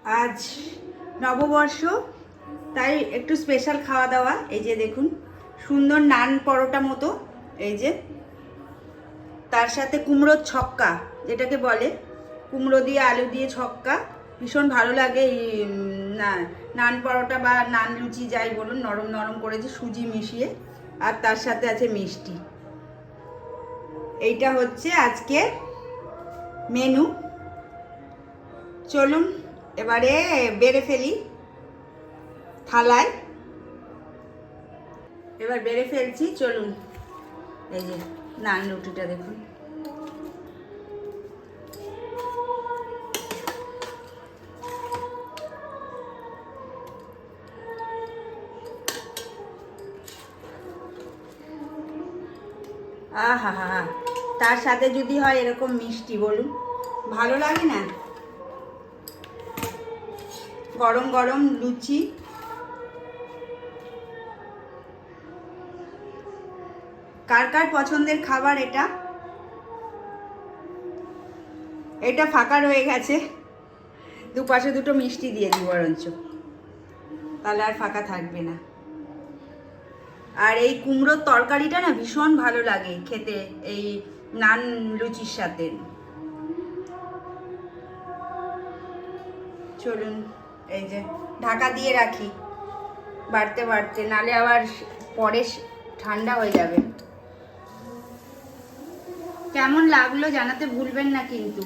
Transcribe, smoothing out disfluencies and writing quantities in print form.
আজ নববর্ষ, তাই একটু স্পেশাল খাওয়া দাওয়া। এই যে দেখুন, সুন্দর নান পরোটা মতো, এই যে তার সাথে কুমড়োর ছক্কা, যেটাকে বলে কুমড়ো দিয়ে আলু দিয়ে ছক্কা, ভীষণ ভালো লাগে। এই নান পরোটা বা নান লুচি যাই বলুন, নরম নরম করেছে সুজি মিশিয়ে, আর তার সাথে আছে মিষ্টি। এইটা হচ্ছে আজকে মেনু। চলুন এবারে বেড়ে ফেলি থালায়। এবার বেড়ে ফেলছি, চলুন। এই যে নান রুটিটা দেখুন, আহা হা হা, তার সাথে যদি হয় এরকম মিষ্টি, বলুন ভালো লাগে না? গরম গরম লুচি, কার কার পছন্দের খাবার এটা? এটা ফাঁকা রয়ে গেছে, দুপাশে দুটো মিষ্টি দিয়ে দিই বরঞ্চ, তাহলে আর ফাঁকা থাকবে না। আর এই কুমড়োর তরকারিটা না ভীষণ ভালো লাগে খেতে এই নান লুচির সাথে। চলুন এই যে ঢাকা দিয়ে রাখি বাড়তে বাড়তে, নালে আবার পরে ঠান্ডা হয়ে যাবে। কেমন লাগলো জানাতে ভুলবেন না কিন্তু।